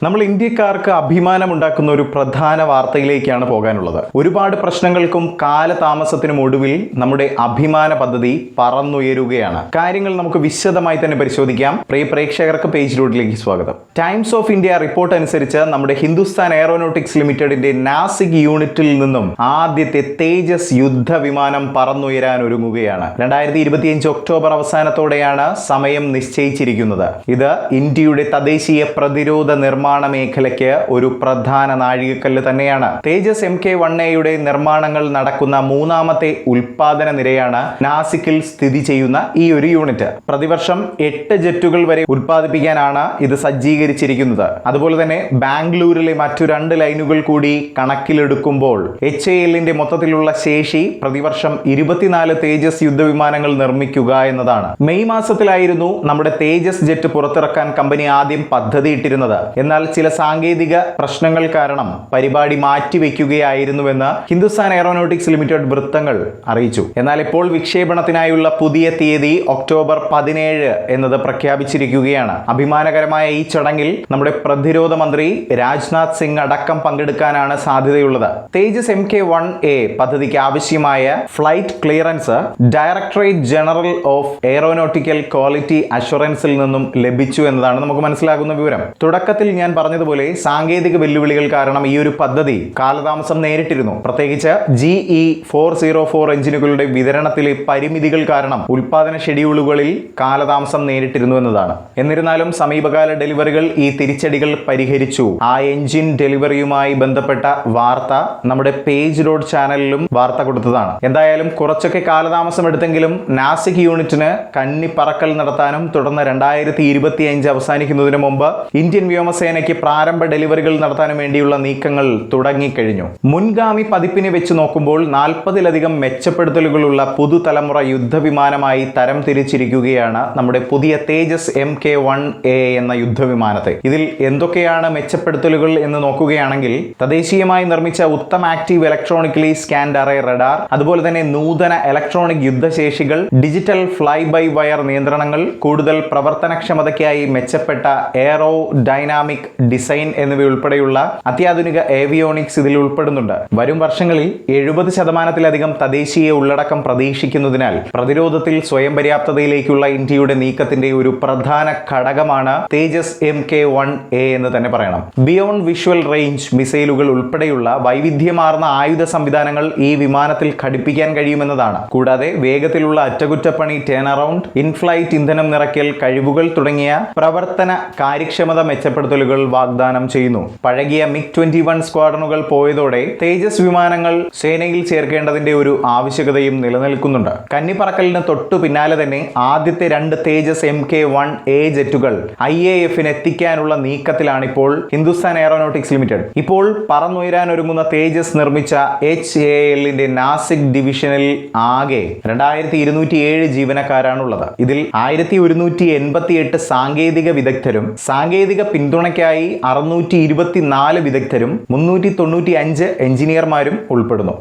നമ്മൾ ഇന്ത്യക്കാർക്ക് അഭിമാനമുണ്ടാക്കുന്ന ഒരു പ്രധാന വാർത്തയിലേക്കാണ് പോകാനുള്ളത്. ഒരുപാട് പ്രശ്നങ്ങൾക്കും കാലതാമസത്തിനും ഒടുവിൽ നമ്മുടെ അഭിമാന പദ്ധതി പറന്നുയരുകയാണ്. കാര്യങ്ങൾ നമുക്ക് വിശദമായി തന്നെ പരിശോധിക്കാം. പ്രിയ പ്രേക്ഷകർക്ക് പേജ് റൂട്ടിലേക്ക് സ്വാഗതം. ടൈംസ് ഓഫ് ഇന്ത്യ റിപ്പോർട്ട് അനുസരിച്ച് നമ്മുടെ ഹിന്ദുസ്ഥാൻ എയറോനോട്ടിക്സ് ലിമിറ്റഡിന്റെ നാസിക് യൂണിറ്റിൽ നിന്നും ആദ്യത്തെ തേജസ് യുദ്ധവിമാനം പറന്നുയരാൻ ഒരുങ്ങുകയാണ്. 2025 ഒക്ടോബർ അവസാനത്തോടെയാണ് സമയം നിശ്ചയിച്ചിരിക്കുന്നത്. ഇത് ഇന്ത്യയുടെ തദ്ദേശീയ പ്രതിരോധ നിർമ്മാണ മേഖലയ്ക്ക് ഒരു പ്രധാന നാഴികക്കല്ല് തന്നെയാണ്. തേജസ് MK-1A നിർമ്മാണങ്ങൾ നടക്കുന്ന മൂന്നാമത്തെ ഉൽപാദന നിരയാണ് നാസിക്കിൽ സ്ഥിതി ചെയ്യുന്ന ഈ ഒരു യൂണിറ്റ്. പ്രതിവർഷം 8 ജെറ്റുകൾ വരെ ഉൽപ്പാദിപ്പിക്കാനാണ് ഇത് സജ്ജീകരിച്ചിരിക്കുന്നത്. അതുപോലെ തന്നെ ബാംഗ്ലൂരിലെ മറ്റു 2 ലൈനുകൾ കൂടി കണക്കിലെടുക്കുമ്പോൾ HALന്റെ മൊത്തത്തിലുള്ള ശേഷി പ്രതിവർഷം 24 തേജസ് യുദ്ധവിമാനങ്ങൾ നിർമ്മിക്കുക എന്നതാണ്. മെയ് മാസത്തിലായിരുന്നു നമ്മുടെ തേജസ് ജെറ്റ് പുറത്തിറക്കാൻ കമ്പനി ആദ്യം പദ്ധതിയിട്ടിരുന്നത്. എന്നാൽ ചില സാങ്കേതിക പ്രശ്നങ്ങൾ കാരണം പരിപാടി മാറ്റിവെക്കുകയായിരുന്നുവെന്ന് ഹിന്ദുസ്ഥാൻ എയറോനോട്ടിക്സ് ലിമിറ്റഡ് വൃത്തങ്ങൾ അറിയിച്ചു. എന്നാൽ ഇപ്പോൾ വിക്ഷേപണത്തിനായുള്ള പുതിയ തീയതി ഒക്ടോബർ 17 എന്നത് പ്രഖ്യാപിച്ചിരിക്കുകയാണ്. അഭിമാനകരമായ ഈ ചടങ്ങിൽ നമ്മുടെ പ്രതിരോധ മന്ത്രി രാജ്നാഥ് സിംഗ് അടക്കം പങ്കെടുക്കാനാണ് സാധ്യതയുള്ളത്. തേജസ് MK-1A പദ്ധതിക്ക് ആവശ്യമായ flight clearance directorate general of aeronautical quality അഷുറൻസിൽ നിന്നും ലഭിച്ചു എന്നതാണ് നമുക്ക് മനസ്സിലാകുന്ന വിവരം. തുടക്കത്തിൽ ഞാൻ പറഞ്ഞതുപോലെ സാങ്കേതിക വെല്ലുവിളികൾ കാരണം ഈ ഒരു പദ്ധതി കാലതാമസം നേരിട്ടിരുന്നു. പ്രത്യേകിച്ച് GE404 എഞ്ചിനുകളുടെ വിതരണത്തിലെ പരിമിതികൾ കാരണം ഉൽപാദന ഷെഡ്യൂളുകളിൽ കാലതാമസം നേരിട്ടിരുന്നു എന്നതാണ്. എന്നിരുന്നാലും സമീപകാല ഡെലിവറികൾ ഈ തിരിച്ചടികൾ പരിഹരിച്ചു. ആ എഞ്ചിൻ ഡെലിവറിയുമായി ബന്ധപ്പെട്ട വാർത്ത നമ്മുടെ പേജ് റോഡ് ചാനലിലും വാർത്ത കൊടുത്തതാണ്. എന്തായാലും കുറച്ചൊക്കെ കാലതാമസം എടുത്തെങ്കിലും നാസിക് യൂണിറ്റിന് കന്നിപ്പറക്കൽ നടത്താനും തുടർന്ന് 2025 അവസാനിക്കുന്നതിന് മുമ്പ് ഇന്ത്യൻ വ്യോമസേനയ്ക്ക് പ്രാരംഭ ഡെലിവറികൾ നടത്താനും വേണ്ടിയുള്ള നീക്കങ്ങൾ തുടങ്ങിക്കഴിഞ്ഞു. മുൻഗാമി പതിപ്പിനെ വെച്ച് നോക്കുമ്പോൾ 40ലധികം മെച്ചപ്പെടുത്തലുകളുള്ള പുതുതലമുറ യുദ്ധവിമാനമായി തരം തിരിച്ചിരിക്കുകയാണ് നമ്മുടെ പുതിയ തേജസ് MK-1A എന്ന യുദ്ധവിമാനത്തെ. ഇതിൽ എന്തൊക്കെയാണ് മെച്ചപ്പെടുത്തലുകൾ എന്ന് നോക്കുകയാണെങ്കിൽ തദ്ദേശീയമായി നിർമ്മിച്ച ഉത്തമ active electronically scanned array radar, അതുപോലെ തന്നെ നൂതന ഇലക്ട്രോണിക് യുദ്ധശേഷികൾ, ഡിജിറ്റൽ ഫ്ലൈ ബൈ വയർ നിയന്ത്രണങ്ങൾ, കൂടുതൽ പ്രവർത്തനക്ഷമതയ്ക്കായി മെച്ചപ്പെട്ട എയറോ ഡൈനാമിക് ഡിസൈൻ എന്നിവയുൾപ്പെടെയുള്ള അത്യാധുനിക ഏവിയോണിക്സ് ഇതിൽ ഉൾപ്പെടുന്നുണ്ട്. വരും വർഷങ്ങളിൽ 70%-ലധികം തദ്ദേശീയ ഉള്ളടക്കം പ്രതീക്ഷിക്കുന്നതിനാൽ പ്രതിരോധത്തിൽ സ്വയം പര്യാപ്തതയിലേക്കുള്ള ഇന്ത്യയുടെ നീക്കത്തിന്റെ ഒരു പ്രധാന ഘടകമാണ് തേജസ് MK-1A എന്ന് തന്നെ പറയണം. ബിയോണ്ട് വിഷ്വൽ റേഞ്ച് മിസൈലുകൾ ഉൾപ്പെടെയുള്ള വൈവിധ്യമാർന്ന ആയുധ സംവിധാനങ്ങൾ ഈ വിമാനത്തിൽ ഘടിപ്പിക്കാൻ കഴിയുമെന്നതാണ്. കൂടാതെ വേഗത്തിലുള്ള അറ്റകുറ്റപ്പണി, ടേൺ അറൗണ്ട്, ഇൻഫ്ലൈറ്റ് ഇന്ധനം നിറയ്ക്കൽ കഴിവുകൾ തുടങ്ങിയ പ്രവർത്തന കാര്യക്ഷമത മെച്ചപ്പെടുത്തലുകൾ വാഗ്ദാനം ചെയ്യുന്നു. പഴകിയ MiG-21 സ്ക്വാഡ്രനുകൾ പോയതോടെ തേജസ് വിമാനങ്ങൾ സേനയിൽ ചേർക്കേണ്ടതിന്റെ ഒരു ആവശ്യകതയും നിലനിൽക്കുന്നുണ്ട്. കന്നിപ്പറക്കലിന് തൊട്ടു പിന്നാലെ തന്നെ ആദ്യത്തെ 2 തേജസ് MK-1A ജെറ്റുകൾ IAFന് എത്തിക്കാനുള്ള നീക്കത്തിലാണ് ഇപ്പോൾ ഹിന്ദുസ്ഥാൻ എയറോനോട്ടിക്സ് ലിമിറ്റഡ്. ഇപ്പോൾ പറന്നുയരാൻ ഒരുങ്ങുന്ന തേജസ് നിർമ്മിച്ച HALന്റെ നാസിക് ഡിവിഷനിൽ ആകെ 2207 ജീവനക്കാരാണുള്ളത്. ഇതിൽ 1188 സാങ്കേതിക വിദഗ്ധരും സാങ്കേതിക പിന്തുണയ്ക്കായി 624 വിദഗ്ധരും 395 എഞ്ചിനീയർമാരും ഉൾപ്പെടുന്നു.